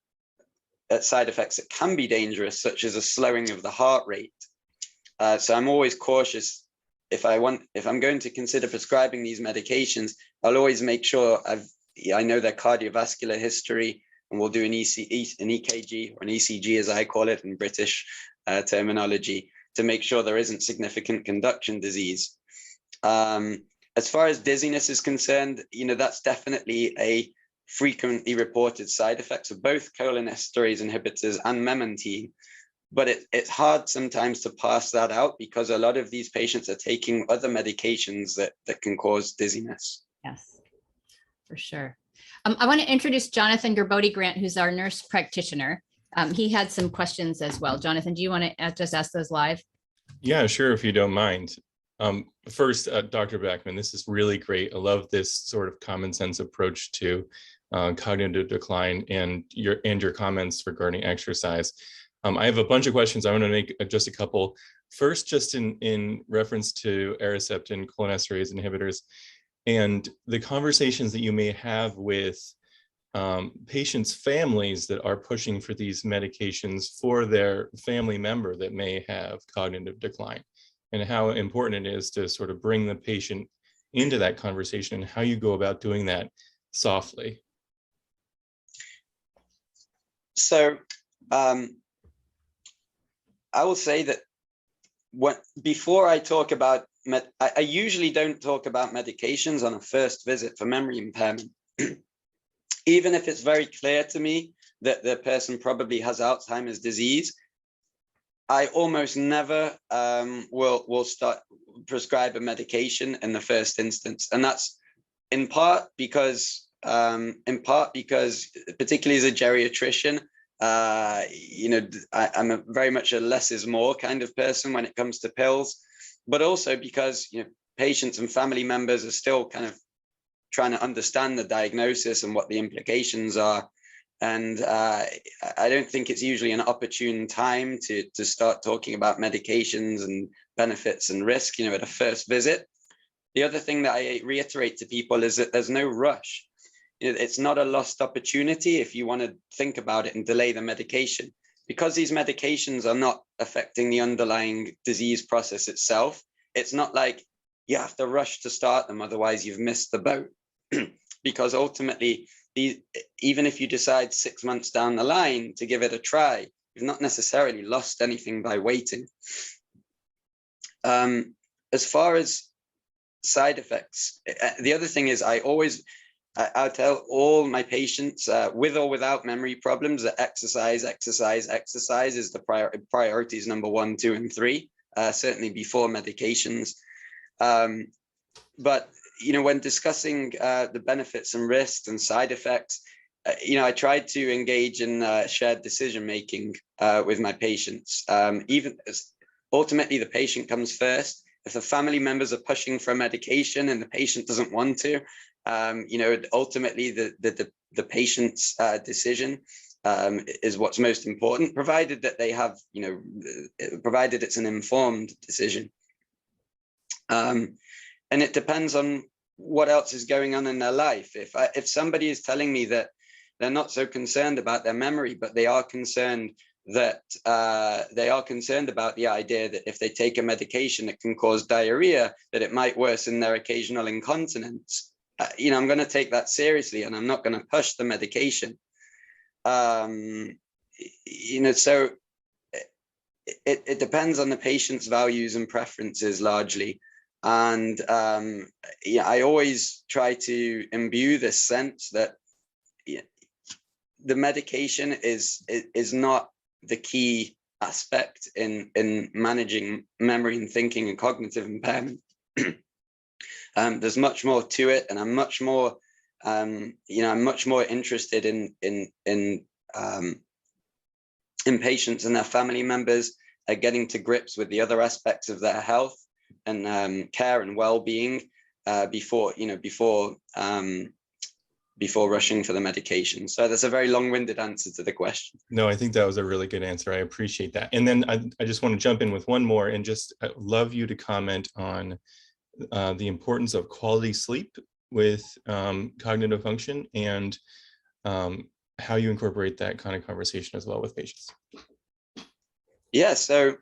side effects that can be dangerous, such as a slowing of the heart rate. So I'm always cautious. If I'm going to consider prescribing these medications, I'll always make sure I know their cardiovascular history, and we'll do an EKG or an ECG, as I call it in British terminology, to make sure there isn't significant conduction disease. As far as dizziness is concerned, that's definitely a frequently reported side effects of both cholinesterase inhibitors and memantine. But it's hard sometimes to pass that out because a lot of these patients are taking other medications that can cause dizziness. Yes, for sure. I want to introduce Jonathan Gerbode Grant, who's our nurse practitioner. He had some questions as well. Jonathan, do you want to just ask those live? Yeah, sure, if you don't mind. First, Dr. Backman, this is really great. I love this sort of common sense approach to cognitive decline and your comments regarding exercise. I have a bunch of questions. I want to make just a couple. First, just in reference to Aricept and cholinesterase inhibitors and the conversations that you may have with patients' families that are pushing for these medications for their family member that may have cognitive decline, and how important it is to sort of bring the patient into that conversation and how you go about doing that softly. So I will say that before I talk about, I usually don't talk about medications on a first visit for memory impairment. Even if it's very clear to me that the person probably has Alzheimer's disease, I almost never will start prescribe a medication in the first instance. And that's in part because particularly as a geriatrician, I'm very much a less is more kind of person when it comes to pills, but also because patients and family members are still kind of trying to understand the diagnosis and what the implications are. And I don't think it's usually an opportune time to start talking about medications and benefits and risk, at a first visit. The other thing that I reiterate to people is that there's no rush. It's not a lost opportunity if you want to think about it and delay the medication, because these medications are not affecting the underlying disease process itself. It's not like you have to rush to start them, otherwise you've missed the boat. Because ultimately, even if you decide 6 months down the line to give it a try, you've not necessarily lost anything by waiting. As far as side effects. The other thing is I'll tell all my patients with or without memory problems that exercise is the priorities number 1, 2, and 3, certainly before medications. But, when discussing the benefits and risks and side effects, I tried to engage in shared decision-making with my patients. Even ultimately, the patient comes first. If the family members are pushing for a medication and the patient doesn't want to, ultimately the patient's decision is what's most important, provided that they have, provided it's an informed decision. And it depends on what else is going on in their life. If somebody is telling me that they're not so concerned about their memory, but they are concerned that about the idea that if they take a medication that can cause diarrhea, that it might worsen their occasional incontinence, I'm going to take that seriously, and I'm not going to push the medication. So it depends on the patient's values and preferences largely. And I always try to imbue this sense that the medication is not the key aspect in managing memory and thinking and cognitive impairment. There's much more to it, and I'm much more interested in patients and their family members getting to grips with the other aspects of their health and care and well-being before rushing for the medication. So that's a very long-winded answer to the question. No, I think that was a really good answer. I appreciate that. And then I just want to jump in with one more, and just I'd love you to comment on the importance of quality sleep with cognitive function, and how you incorporate that kind of conversation as well with patients. Yeah, so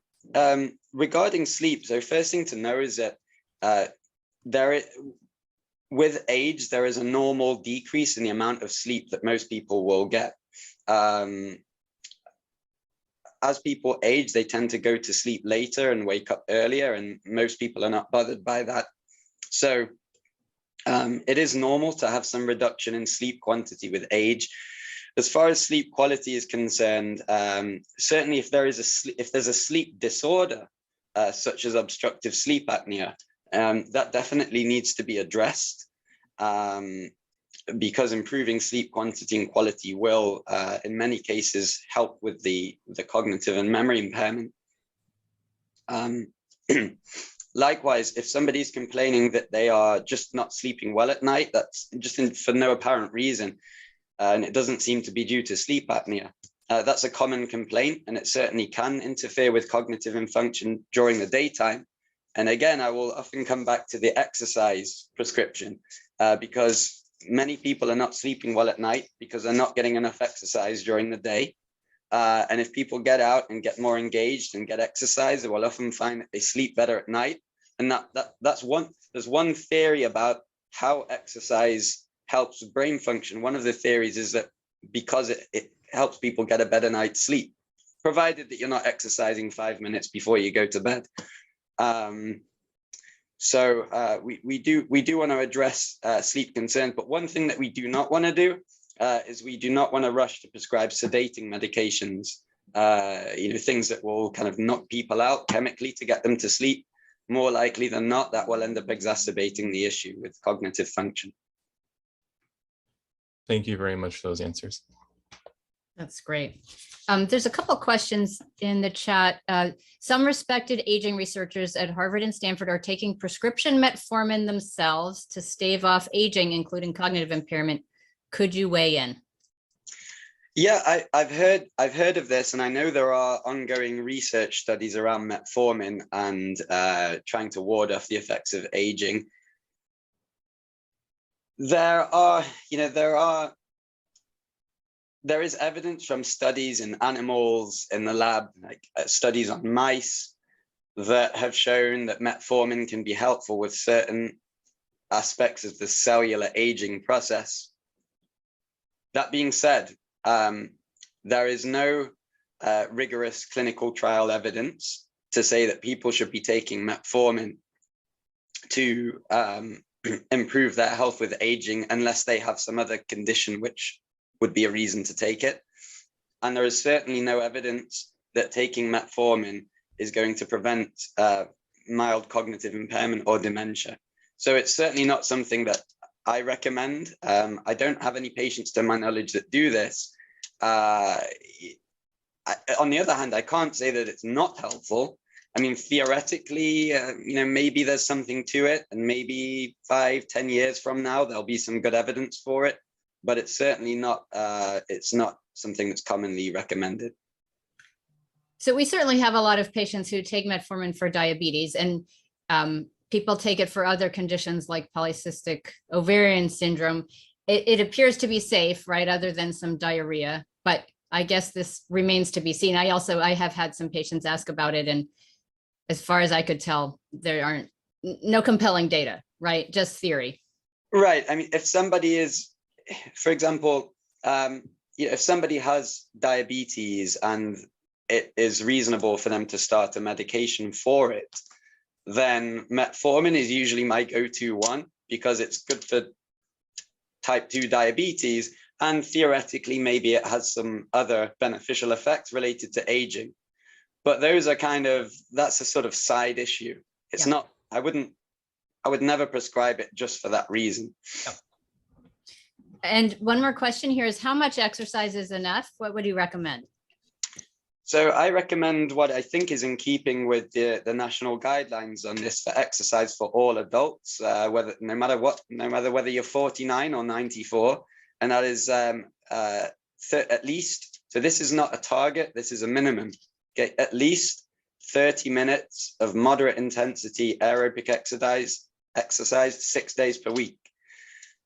regarding sleep, so first thing to know is that with age, there is a normal decrease in the amount of sleep that most people will get. As people age, they tend to go to sleep later and wake up earlier, and most people are not bothered by that. So it is normal to have some reduction in sleep quantity with age. As far as sleep quality is concerned, certainly if there's a sleep disorder, such as obstructive sleep apnea, that definitely needs to be addressed, because improving sleep quantity and quality will, in many cases, help with the cognitive and memory impairment. Likewise, if somebody's complaining that they are just not sleeping well at night, that's just for no apparent reason, and it doesn't seem to be due to sleep apnea, that's a common complaint, and it certainly can interfere with cognitive function during the daytime. And again, I will often come back to the exercise prescription, because many people are not sleeping well at night because they're not getting enough exercise during the day. And if people get out and get more engaged and get exercise, they will often find that they sleep better at night. And there's one theory about how exercise helps brain function. One of the theories is that because it helps people get a better night's sleep, provided that you're not exercising 5 minutes before you go to bed. So we do want to address sleep concerns, but one thing that we do not want to do is we do not want to rush to prescribe sedating medications, things that will kind of knock people out chemically to get them to sleep. More likely than not, that will end up exacerbating the issue with cognitive function. Thank you very much for those answers. That's great. There's a couple questions in the chat. Some respected aging researchers at Harvard and Stanford are taking prescription metformin themselves to stave off aging, including cognitive impairment. Could you weigh in? Yeah, I've heard of this, and I know there are ongoing research studies around metformin and trying to ward off the effects of aging. There is evidence from studies in animals in the lab, like studies on mice, that have shown that metformin can be helpful with certain aspects of the cellular aging process. That being said, there is no rigorous clinical trial evidence to say that people should be taking metformin to improve their health with aging unless they have some other condition which would be a reason to take it. And there is certainly no evidence that taking metformin is going to prevent mild cognitive impairment or dementia. So it's certainly not something that I recommend. I don't have any patients to my knowledge that do this. On the other hand, I can't say that it's not helpful. I mean, theoretically, maybe there's something to it, and maybe 5-10 years from now, there'll be some good evidence for it, but it's certainly not, it's not something that's commonly recommended. So we certainly have a lot of patients who take metformin for diabetes, and people take it for other conditions like polycystic ovarian syndrome. It appears to be safe, right? Other than some diarrhea, but I guess this remains to be seen. I have had some patients ask about it, and as far as I could tell, there aren't no compelling data, right? Just theory. Right. I mean, if somebody is, for example, if somebody has diabetes and it is reasonable for them to start a medication for it, then metformin is usually my go-to one because it's good for type 2 diabetes, and theoretically maybe it has some other beneficial effects related to aging. But those are that's a sort of side issue. It's not, I would never prescribe it just for that reason. And one more question here is, how much exercise is enough? What would you recommend? So I recommend what I think is in keeping with the national guidelines on this for exercise for all adults, no matter whether you're 49 or 94, and that is at least, so this is not a target, this is a minimum, okay, at least 30 minutes of moderate intensity aerobic exercise 6 days per week.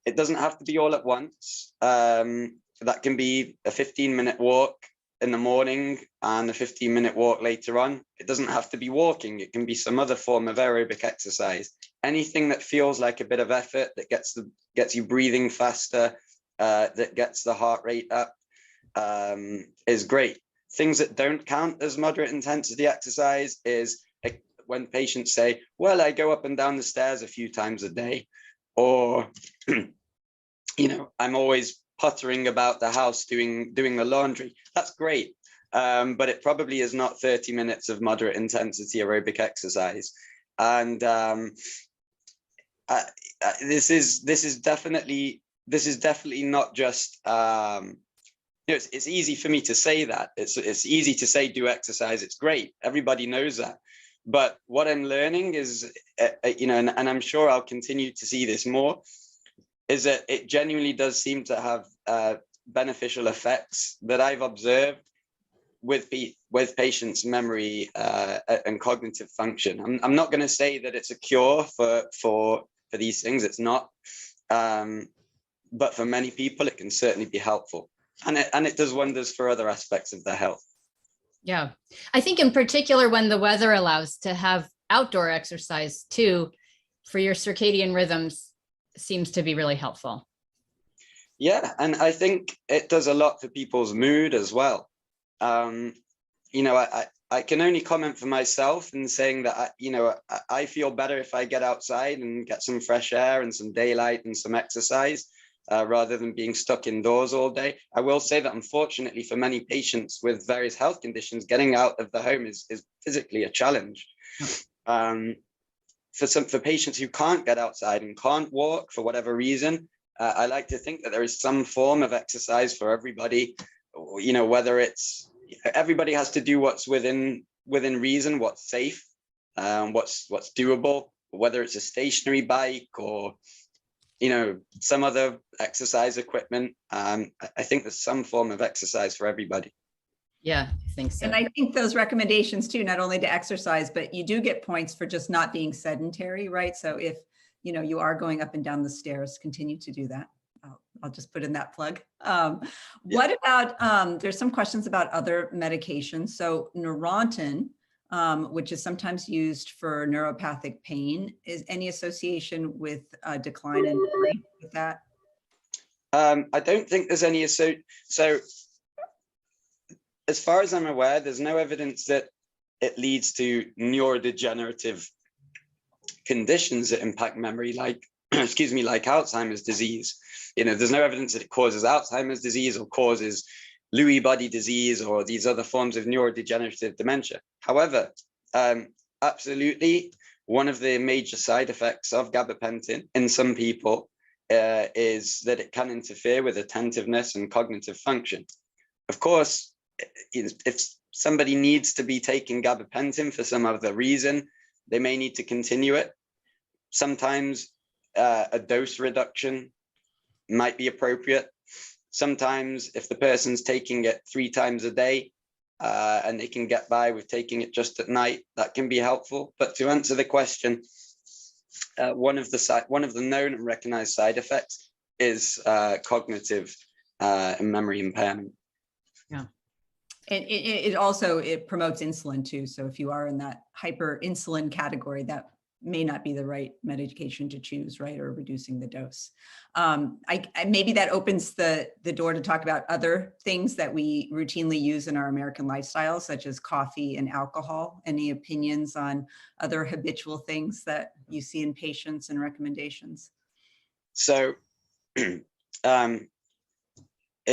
It doesn't have to be all at once. That can be a 15-minute walk in the morning and a 15-minute walk later on. It doesn't have to be walking. It can be some other form of aerobic exercise. Anything that feels like a bit of effort, that gets you breathing faster, that gets the heart rate up, is great. Things that don't count as moderate intensity exercise is when patients say, well, I go up and down the stairs a few times a day, or, I'm always puttering about the house doing the laundry. That's great. But it probably is not 30 minutes of moderate intensity aerobic exercise. And this is definitely not just, it's easy for me to say that. It's easy to say do exercise. It's great. Everybody knows that. But what I'm learning is, and I'm sure I'll continue to see this more, is that it genuinely does seem to have beneficial effects that I've observed with patients' memory and cognitive function. I'm not going to say that it's a cure for these things. It's not. But for many people, it can certainly be helpful. And it does wonders for other aspects of their health. Yeah. I think in particular, when the weather allows, to have outdoor exercise too, for your circadian rhythms, seems to be really helpful. Yeah, and I think it does a lot for people's mood as well. I can only comment for myself in saying that I feel better if I get outside and get some fresh air and some daylight and some exercise rather than being stuck indoors all day. I will say that unfortunately for many patients with various health conditions, getting out of the home is physically a challenge. For patients who can't get outside and can't walk for whatever reason, I like to think that there is some form of exercise for everybody. Whether it's, everybody has to do what's within reason, what's safe, what's doable, whether it's a stationary bike or some other exercise equipment. I think there's some form of exercise for everybody. Yeah, I think so. And I think those recommendations too, not only to exercise, but you do get points for just not being sedentary, right? So if you are going up and down the stairs, continue to do that. I'll just put in that plug. What about, there's some questions about other medications. So Neurontin, which is sometimes used for neuropathic pain, is any association with a decline in memory with that? I don't think there's any. So as far as I'm aware, there's no evidence that it leads to neurodegenerative conditions that impact memory, like, excuse me, like Alzheimer's disease. There's no evidence that it causes Alzheimer's disease or causes Lewy body disease or these other forms of neurodegenerative dementia. However, absolutely, one of the major side effects of gabapentin in some people is that it can interfere with attentiveness and cognitive function. Of course, if somebody needs to be taking gabapentin for some other reason, they may need to continue it. Sometimes a dose reduction might be appropriate. Sometimes if the person's taking it 3 times a day and they can get by with taking it just at night, that can be helpful. But to answer the question, one of the known and recognized side effects is cognitive and memory impairment. Yeah. And it also promotes insulin too. So if you are in that hyperinsulin category, that may not be the right medication to choose, right? Or reducing the dose. Maybe that opens the door to talk about other things that we routinely use in our American lifestyle, such as coffee and alcohol. Any opinions on other habitual things that you see in patients and recommendations? So it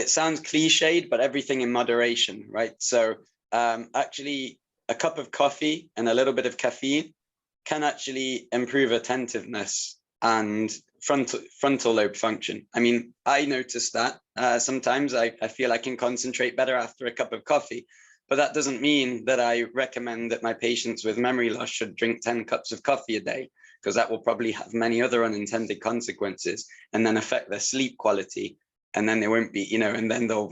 sounds cliched, but everything in moderation, right? So actually a cup of coffee and a little bit of caffeine can actually improve attentiveness and frontal lobe function. I mean, I notice that sometimes I feel I can concentrate better after a cup of coffee, but that doesn't mean that I recommend that my patients with memory loss should drink 10 cups of coffee a day, because that will probably have many other unintended consequences and then affect their sleep quality. And then they won't be, and then they'll,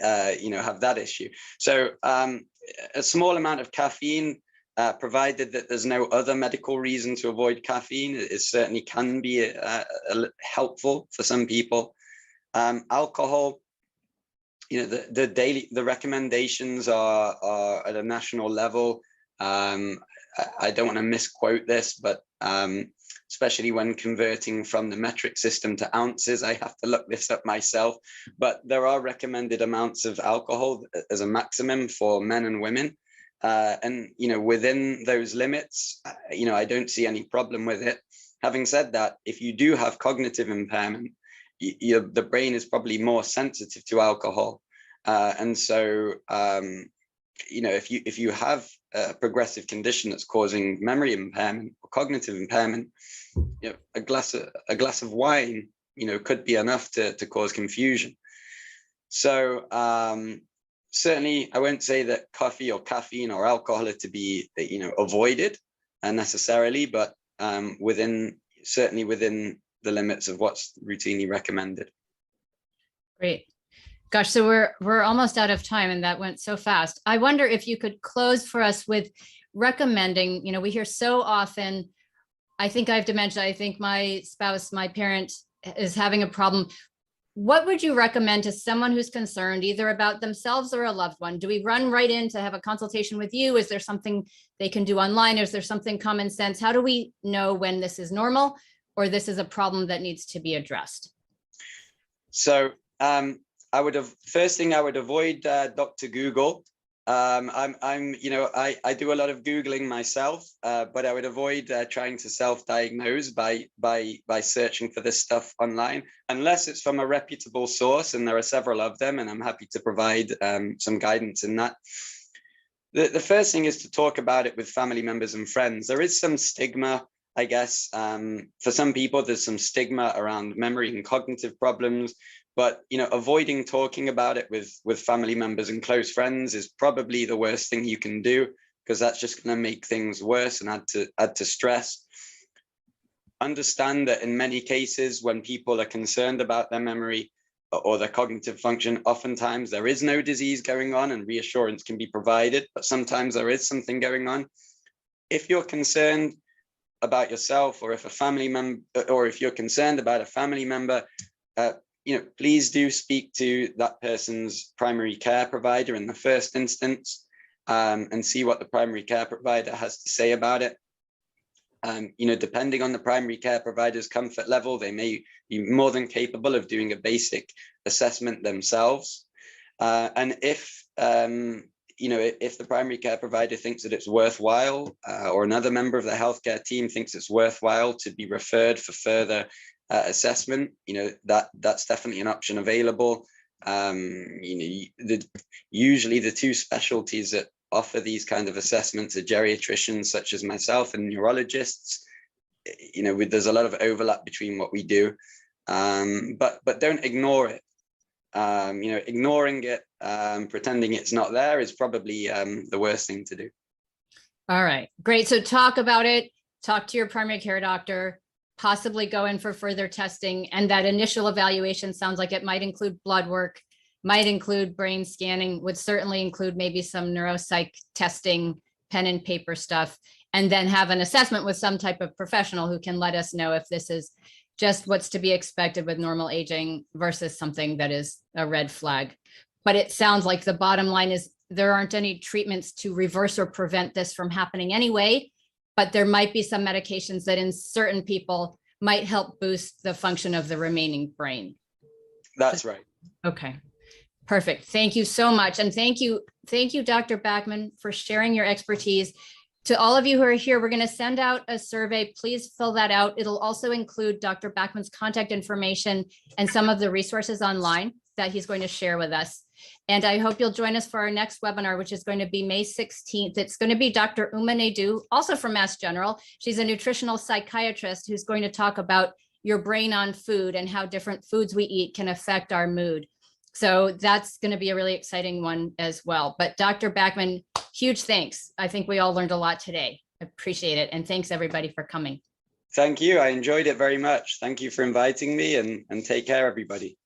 have that issue. So a small amount of caffeine, provided that there's no other medical reason to avoid caffeine, it certainly can be helpful for some people. Alcohol, the recommendations are at a national level. I don't want to misquote this, but especially when converting from the metric system to ounces, I have to look this up myself. But there are recommended amounts of alcohol as a maximum for men and women. And within those limits, I don't see any problem with it. Having said that, if you do have cognitive impairment, the brain is probably more sensitive to alcohol, and so if you have a progressive condition that's causing memory impairment or cognitive impairment, a glass of wine could be enough to cause confusion. So certainly, I won't say that coffee or caffeine or alcohol are to be, avoided necessarily, but certainly within the limits of what's routinely recommended. Great. Gosh, so we're almost out of time, and that went so fast. I wonder if you could close for us with recommending, we hear so often, I think I have dementia, I think my spouse, my parent is having a problem. What would you recommend to someone who's concerned either about themselves or a loved one? Do we run right in to have a consultation with you? Is there something they can do online? Is there something common sense? How do we know when this is normal or this is a problem that needs to be addressed? So first thing I would avoid Dr. Google. I do a lot of Googling myself, but I would avoid trying to self-diagnose by searching for this stuff online, unless it's from a reputable source, and there are several of them, and I'm happy to provide some guidance in that. The first thing is to talk about it with family members and friends. There is some stigma, I guess. For some people, there's some stigma around memory and cognitive problems. But avoiding talking about it with family members and close friends is probably the worst thing you can do, because that's just going to make things worse and add to stress. Understand that in many cases, when people are concerned about their memory or their cognitive function, oftentimes there is no disease going on and reassurance can be provided, but sometimes there is something going on. If you're concerned about yourself, or if a family member, or if you're concerned about a family member, please do speak to that person's primary care provider in the first instance, and see what the primary care provider has to say about it. Depending on the primary care provider's comfort level, they may be more than capable of doing a basic assessment themselves. And if if the primary care provider thinks that it's worthwhile, or another member of the healthcare team thinks it's worthwhile to be referred for further assessment, that's definitely an option available. Usually the two specialties that offer these kind of assessments are geriatricians such as myself and neurologists. There's a lot of overlap between what we do, but don't ignore it. Ignoring it, pretending it's not there is probably the worst thing to do. All right, great. So talk about it, talk to your primary care doctor, possibly go in for further testing. And that initial evaluation sounds like it might include blood work, might include brain scanning, would certainly include maybe some neuropsych testing, pen and paper stuff, and then have an assessment with some type of professional who can let us know if this is just what's to be expected with normal aging versus something that is a red flag. But it sounds like the bottom line is there aren't any treatments to reverse or prevent this from happening anyway, but there might be some medications that in certain people might help boost the function of the remaining brain. That's right. Okay, perfect. Thank you so much. And thank you, Dr. Backman, for sharing your expertise. To all of you who are here, we're going to send out a survey. Please fill that out. It'll also include Dr. Backman's contact information and some of the resources online that he's going to share with us. And I hope you'll join us for our next webinar, which is going to be May 16th. It's going to be Dr. Uma Naidu, also from Mass General. She's a nutritional psychiatrist who's going to talk about your brain on food and how different foods we eat can affect our mood. So that's going to be a really exciting one as well. But Dr. Backman, huge thanks. I think we all learned a lot today. Appreciate it. And thanks everybody for coming. Thank you. I enjoyed it very much. Thank you for inviting me, and take care, everybody.